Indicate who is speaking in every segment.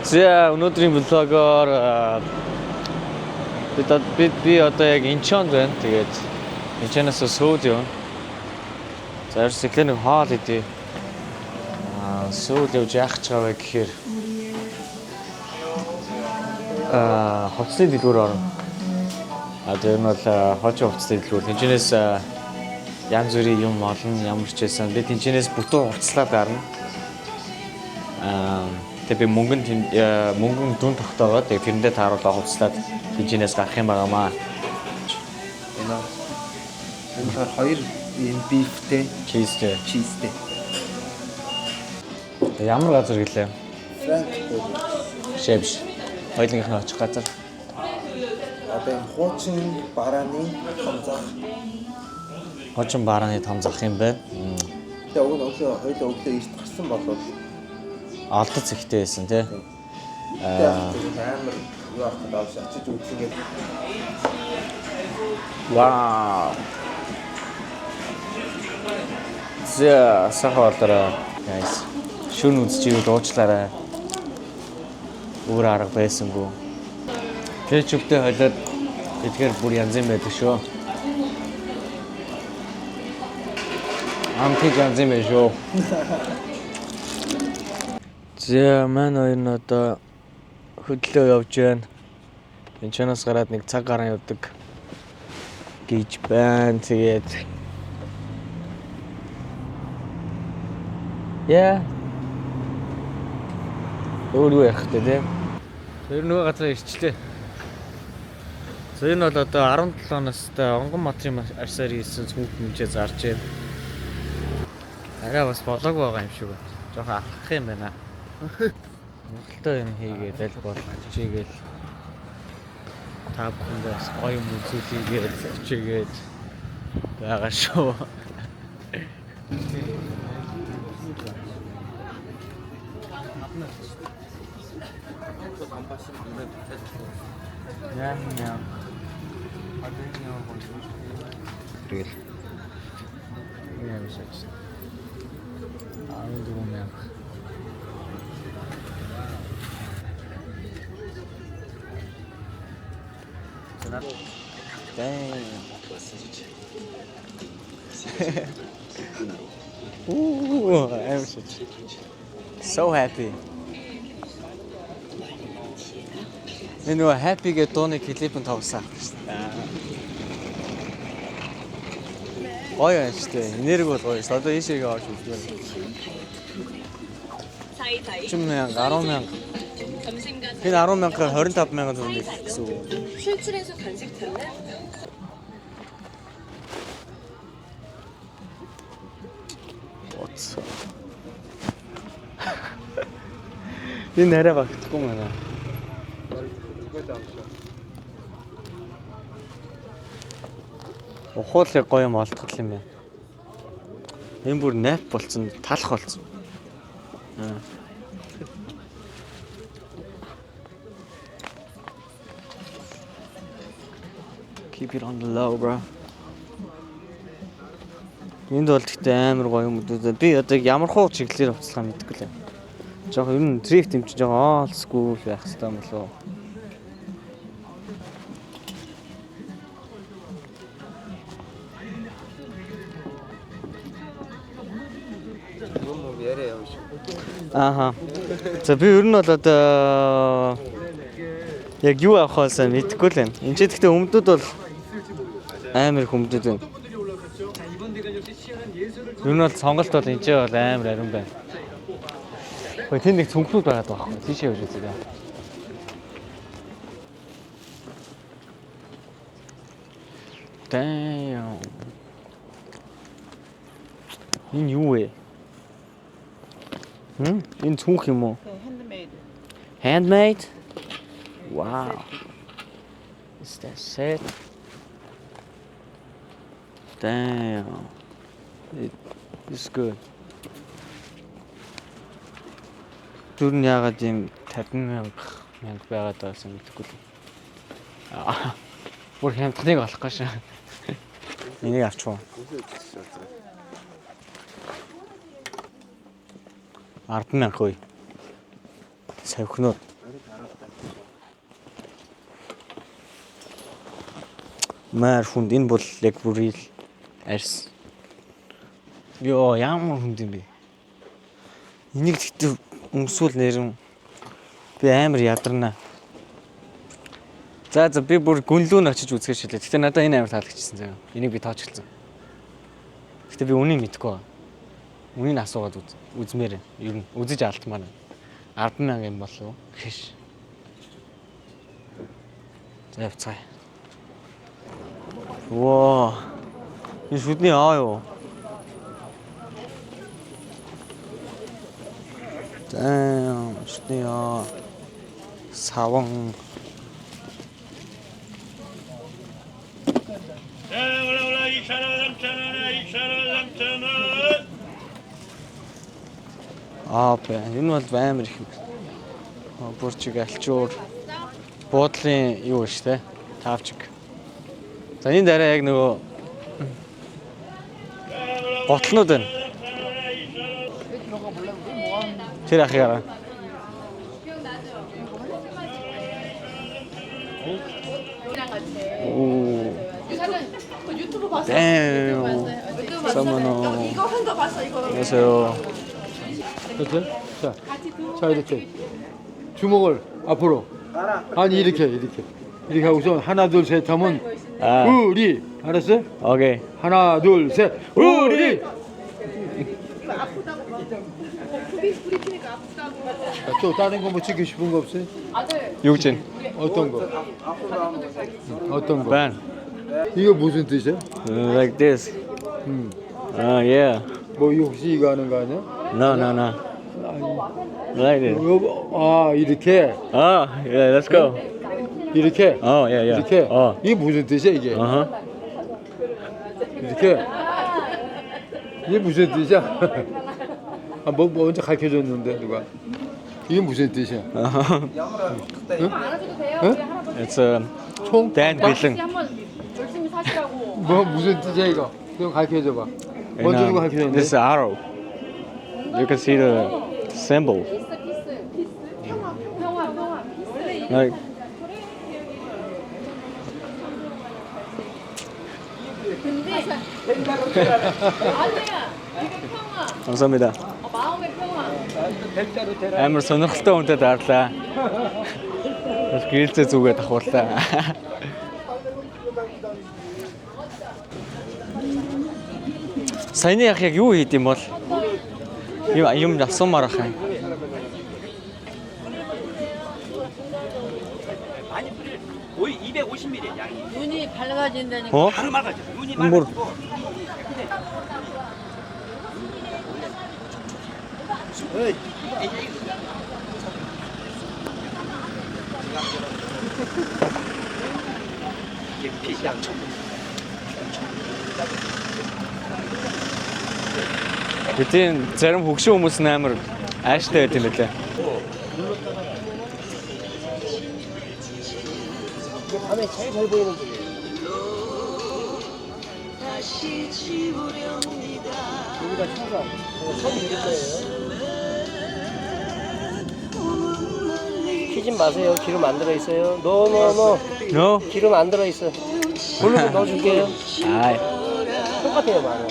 Speaker 1: За өнөөдрийн влогоор би одоо яг Инчонд байна. Тэгээд Инчоноос сууд явна. За ерөөс эхлээ нэг хоол идэ. Сууд явж яах ч байгаа гэхээр хувцсны дэлгүүр орно. Тэр нь бол хожим хувцсны дэлгүүр. Тэнчнээс янз бүрийн юм олон ямар ч байсан. Би тэнчнээс бүтэн хувцлаад гарна. Тэгээ би мөнгөн дүн тогтоогоод тэгээ тэрэндээ тааруулаа хувцлаад тэнчнээс гарах юм байгаамаа.
Speaker 2: Энэ хоёр бифтэй,
Speaker 1: чизтэй. Ямар газар гэлээ?
Speaker 2: Франкфурт.
Speaker 1: Шэвш. Хоёулынх нь очих газар.
Speaker 2: Одоо энэ хуучин барааны том зах.
Speaker 1: Хуучин барааны том зах юм байна.
Speaker 2: Тэгээ хоёул өглөө ирт гарсан болов.
Speaker 1: Алдц ихтэй байсан тий.
Speaker 2: Амар юу ахад авч очиж үзлээ.
Speaker 1: Вау. За сахалдара guys. Шүн үзчихвэл дуучлаарай. Өөр арга байсангүй. Кетчуптэй холиод эдгээр бүр янз юм байдаг шүү. Амтыг янз юм шүү. За маань хоёр нь одоо хөдлөө явж байна. Энэ чанаас гараад нэг цаг гарan явдаг гэж байна. Тэгээд яа. Өөрөө ярих гэдэг тийм. Тэр нөгөө газар ирчлээ. За энэ бол одоо 17 настай Онгон Матрын арсаар хийсэн цүнх хэмжээ зарж байна. Араа бас болоог байгаа юм шиг байна. Жохон алхах юм байна. Монголтой юм хийгээд аль болох чигээл та бүхэндээ гоё юм үзүүлээгээд чигээд байгаа шүү. Яа. Тэгэл. Яа биш. Ардуумяа. Damn. Ooh, I'm so happy. Энэ нөгөө happy гэдэг дууны клипэн тавсан авах шүү дээ. Гоё юм шүү дээ. Энерги бол гоё шүү. Одоо ийшээгээ авч үзвэл. 10,000, 10,000. Энэ 10,000-аар 25,000 төгрөг гэсэн үг.
Speaker 3: 출출해서 간식 탔나?
Speaker 1: Оц. Энэ арай багтахгүй байна. Ухуулыг гоё юм олдох юм байна. Энэ бүр найп болцсон, талах болцсон. Keep it on the low, bro. Энд бол гэхдээ амар гоё юм дүү. Би одоо ямар хуу чиглэлээр уцлахаа мэдэхгүй лээ. Жохоо ер нь дрифт юм чи жоо old school байх хэрэгтэй юм болов уу? Аха. За би ер нь бол одоо яг юу авахаасаа мэдэхгүй л байна. Энд ч гэхдээ өмдөд бол амар их өмдөд байна. Ер нь бол сонголт бол энэ ч бол амар ариун байна. Хөөе тэнд нэг цүнхнүүд байгаад байгаа байхгүй. Тийшээ явж үзье. Damn. Энэ юу вэ? Энэ цүнх юм уу?
Speaker 3: Handmade.
Speaker 1: Handmade? Wow. Is that set? Damn. It's good. Түр нь яагаад юм 50,000 байгаад байсан мэдэхгүй л. Бүр хямдхныг олох гэж. Энийг авчваа. 10,000 хөөе. Савхнууд. Маар хүнд энэ бол яг бүрий л арьс. Йоо ямар хүнд юм бэ? Энийг тэгтээ өмсвөл нэрэн би амар ядарна. За би бүр гүнлүүн очиж үзэх шилээ. Гэтэ надад энэ амар таалагдчихсан заяа. Энийг би тоочилсан. Гэтэ би үнийг мэдэхгүй байна. Үнийг асуугаад үзмээр. Ер нь үзэж алдмаар. 10,000 юм болов уу? Хэш. За явцгаая. Воо. Энэ шүдний аа юу? Damn, шүдний аа. Саван. Энэ бол амар их. Бүрчиг алчуур. Буудлын юу шүү дээ. Тавчиг. За энэ дараа яг нөгөө готлнууд байна. Тэр ах яа.
Speaker 4: 유튜브 봤어.
Speaker 1: 서머너.
Speaker 4: 이거 한 거 봤어. 이거.
Speaker 1: 안녕하세요.
Speaker 5: 이렇게? 자 이렇게 주먹을 앞으로 아니 이렇게 하고서 하나 둘 셋 하면
Speaker 1: 아.
Speaker 5: 우리 알았어?
Speaker 1: 오케이.
Speaker 5: 하나 둘 셋 우리 자, 또 다른 거 뭐 찍고 싶은 거 없어요?
Speaker 1: 육진.
Speaker 5: 어떤 거? 어떤 거?
Speaker 1: 반.
Speaker 5: 이거 무슨 뜻이야?
Speaker 1: Like this. Yeah.
Speaker 5: 뭐 혹시 이거 하는 거 아니야?
Speaker 1: No. Like this.
Speaker 5: 아 이렇게
Speaker 1: Yeah, let's go.
Speaker 5: 이렇게
Speaker 1: Yeah.
Speaker 5: 이렇게 이게 무슨 뜻이야 이게? 이렇게 이게 무슨 뜻이야? 뭐 먼저 가르쳐 줬는데 누가? 이게 무슨 뜻이야?
Speaker 1: It's a
Speaker 5: 총?
Speaker 1: Dan 빌링.
Speaker 4: 열심히 사시라고.
Speaker 5: 뭐 무슨 뜻이야 이거? 좀 가르쳐 줘 봐. 먼저 누가 가르쳐 줬는데?
Speaker 1: This is arrow. You can see the symbol.
Speaker 4: 평화.
Speaker 1: Like
Speaker 4: 아니야. 이거 평화.
Speaker 1: 감사합니다.
Speaker 4: 마음의 평화.
Speaker 1: Амар сонирхолтой хүнтэй daарлаа. Бас гэрэлцээ зүгээд давхууллаа. Саяны ах яг юу хийд юм бол? Юм асуумаар ах юм.
Speaker 6: 많이 뿌릴 거의 250ml 양이
Speaker 4: 눈이 밝아진다니까.
Speaker 1: 어?
Speaker 6: 바로 막아져. 눈이
Speaker 1: 뭘?
Speaker 6: 막아지고 이게 피 양초.
Speaker 1: Гэтийн зарим хөгшин хүмүүс амар ааштай байт юм лээ.
Speaker 7: 밤에 제일 잘 보이는 게 여기다 청소 처음 드릴 거예요. 키지 마세요. 기름 안 들어있어요.
Speaker 1: No?
Speaker 7: 기름 안 들어있어. 물로 넣어줄게요.
Speaker 1: Аа.
Speaker 7: 똑같아요, 많이.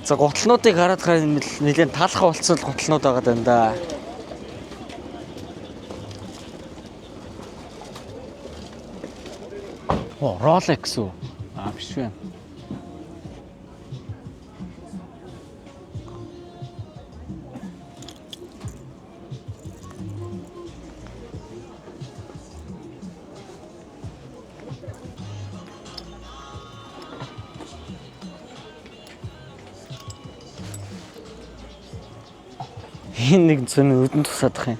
Speaker 1: За гутлнуудыг хараад нэлээд таалах болцол гутлнууд байгаа даа да. Rolex үү? Биш вэ? Энэ нэг зөв өдөн тусаадах юм.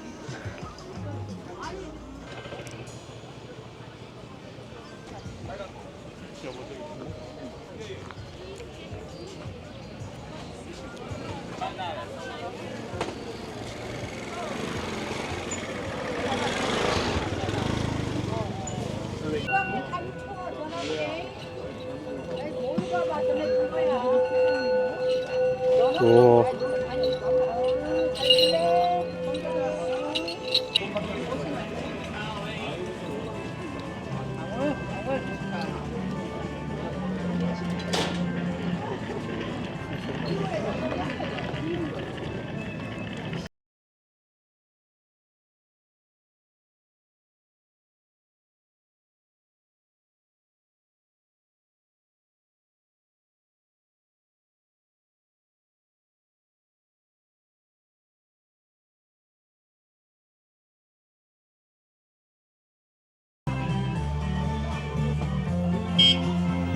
Speaker 1: 오.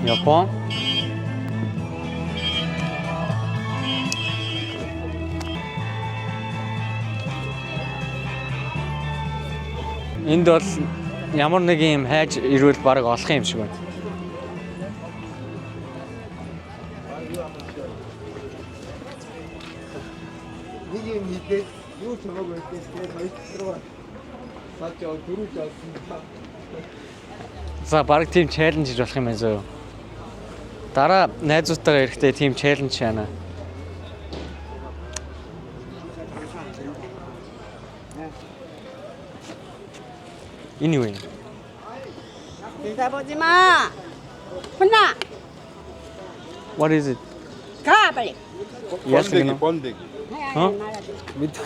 Speaker 1: Япон. Энд бол ямар нэг юм хайж ирвэл баг олох юм шиг байна.
Speaker 2: Нэг юм хийгээд юу ч хамаагүй байдээс тэгээд хоёр руу саад яа дөрөв жаасан.
Speaker 1: За баг тийм чаленж хийж болох юм байна зөө. Дараа найзуудтайгаа ирэхдээ тийм чаленж шаана. Anyway.
Speaker 4: 인사보지 마. 혼나.
Speaker 1: What is it?
Speaker 4: 가 빨리.
Speaker 1: Yes, you know.
Speaker 5: 번데기.
Speaker 1: 어?
Speaker 5: 밑에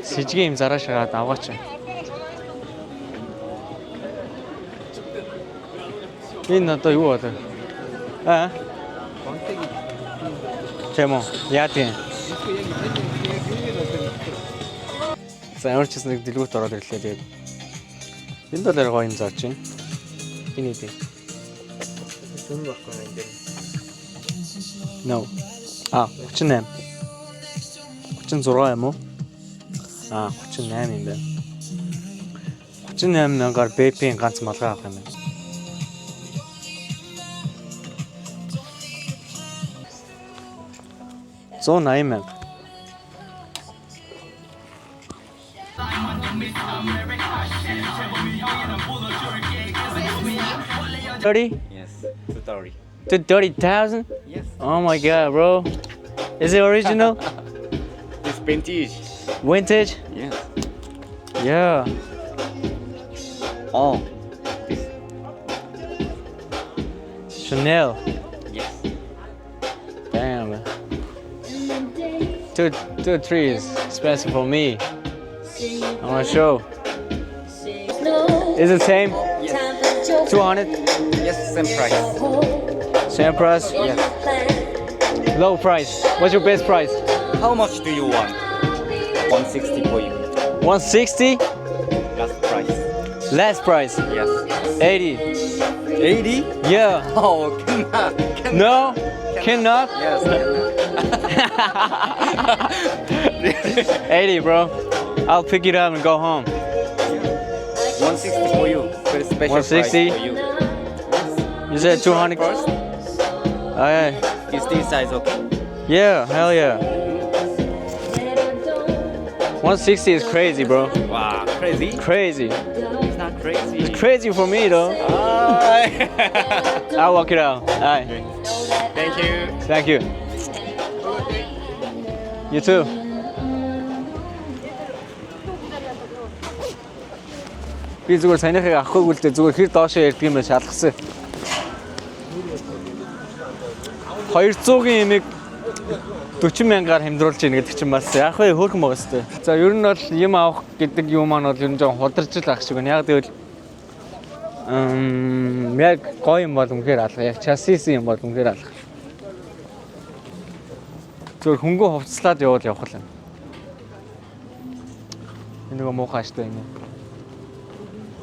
Speaker 1: Сэжгийн юм зараа шагаад аваач. Энэ одоо юу болоо? Аа? Чэмо, яа тийм. Зааварчс нэг дэлгүүрт ороод ирлээ тэгээд. Энд бол гоё юм зарж байна. Хиний тийм.
Speaker 2: Сүн баггүй юм дээр.
Speaker 1: No. 38. 36 юм уу? 38 юм байна. 38 мянгаар BP-ийн ганц малгай авах юм байна. Зон 80 мянга. $30?
Speaker 6: Yes, 230.
Speaker 1: To 30,000?
Speaker 6: Yes.
Speaker 1: Oh my god, bro. Is it original?
Speaker 6: It's vintage.
Speaker 1: Vintage?
Speaker 6: Yes.
Speaker 1: Yeah.
Speaker 6: Oh.
Speaker 1: Chanel.
Speaker 6: Yes.
Speaker 1: Damn. Man. Two, 3 is expensive for me. I want to show. Is it same?
Speaker 6: Yes.
Speaker 1: 200?
Speaker 6: Yes, same price.
Speaker 1: Same price?
Speaker 6: Yes.
Speaker 1: Low price. What's your best price?
Speaker 6: How much do you want? 160 for you.
Speaker 1: 160?
Speaker 6: Last price.
Speaker 1: Last price?
Speaker 6: Yes.
Speaker 1: 80.
Speaker 6: 80?
Speaker 1: Yeah.
Speaker 6: Oh, cannot.
Speaker 1: No? Cannot?
Speaker 6: Yes.
Speaker 1: 80, bro. I'll pick it up and go home.
Speaker 6: 160 for you. Very special
Speaker 1: 160?
Speaker 6: price for you.
Speaker 1: You said 200?
Speaker 6: First,
Speaker 1: Okay.
Speaker 6: is this size okay?
Speaker 1: Yeah, hell yeah. 160 is crazy, bro.
Speaker 6: Wow, crazy.
Speaker 1: Crazy.
Speaker 6: It's not crazy.
Speaker 1: It's crazy for me, though. I'll walk it out. Alright.
Speaker 6: Thank you.
Speaker 1: Thank you. You too. Би зүгээр санийхыг авахгүй л дээ зүгээр хэр доошоо ярьдаг юм бэ шалгасан. 200-ийн эмийг 40 мянгаар хямдруулж ийн гэдэг чинь бас яах вэ хөөрхөн байгаа сте. За ер нь бол юм авах гэдэг юм маань бол ер нь жоохон хулдарч л ах шиг байна. Яг тэгвэл яг гоё юм бол үнэхээр алга. Яг часис юм бол үнэхээр алга. Зөв хөнгөө хувцлаад яваад явах л юм. Энэ нэг муухай штэ ингэ.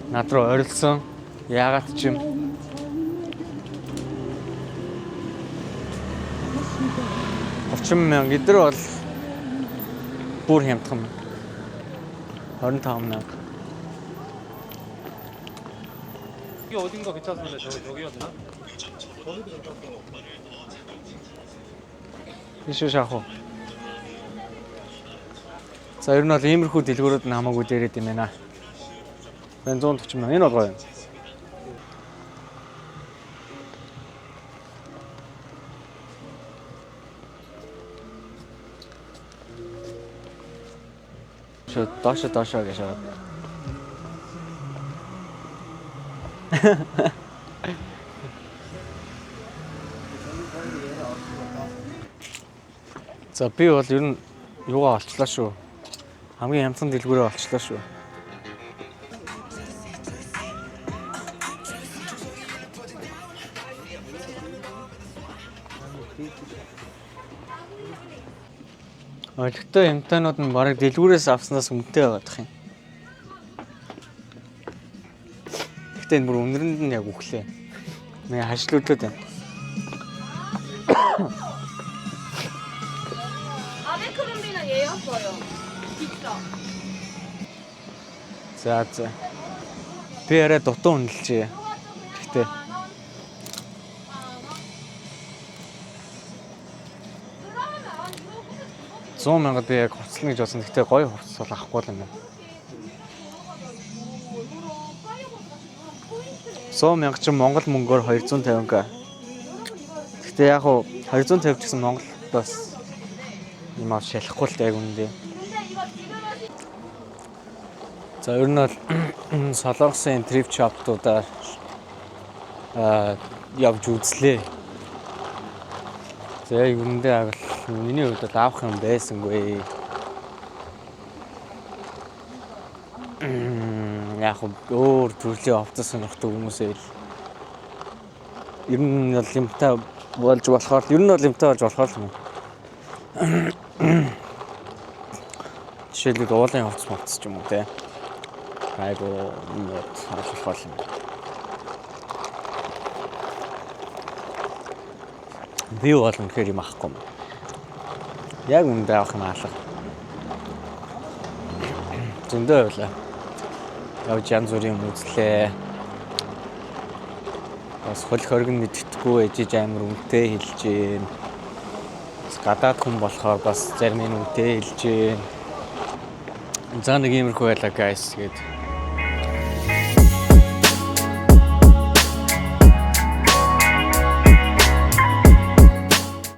Speaker 1: Над руу орилсон. Яагаад ч юм. $30,000 эдгээр бол бүр хямдхан. 25,000.
Speaker 7: 이게 어딘가 괜찮은데 저기가 되나?
Speaker 1: Ишүү шахуу. За ер нь бол иймэрхүү дэлгүүрүүд нь хамаагүй дээрэд юм байна. 140,000 энэ бол гоё юм. Доошоо гэж шаад. За би бол ер нь юугаа олчлаа шүү. Хамгийн хямдхан дэлгүүрээ олчлаа шүү. Олигтой имтаанууд нь бараг дэлгүүрээс авснаас үнэтэй байгаадах юм. Гэтэ энэ бүр үнэрэнд нь яг үхлээ. Нэг хашлуулаад байна.
Speaker 3: 아베크롬비는 얘였어요. 진짜.
Speaker 1: За. Би арай дутуу үнэлжээ. Гэтэ 100,000 би яг хувцлана гэж бодсон. Гэтэ гоё хувцас бол авахгүй л юм байна. 100,000 чинь Монгол мөнгөөр 250к. Гэтэ яг хуу 250 ч гэсэн Монголд бас юм аа шалахгүй л яг үндэ. За ер нь бол Солонгосын трip shop-туудаар явж үзлээ. За ер нь яг миний хувьд бол авах юм байсангүй. Яг өөр төрлийн автобус сонирхдаг хүмүүсээ л ер нь бол юмтай болж болохоор юм. Жишээлбэл уулын хувцас ч юм уу те. Айгу юм ажиллах юм. Би бол үнэхээр юм авахгүй юм. Яг үндэ авах юм алга. Зөндөө байлаа. Явж янз бүрийн юм үзлээ. Бас хөл хоригн мэдтггүй ээжиж амар үнэтэй хэлж гин. Гадаад хүн болохоор бас зарим нь үнэтэй хэлж гин. За нэг иймэрхүү байлаа guys. Тэгээд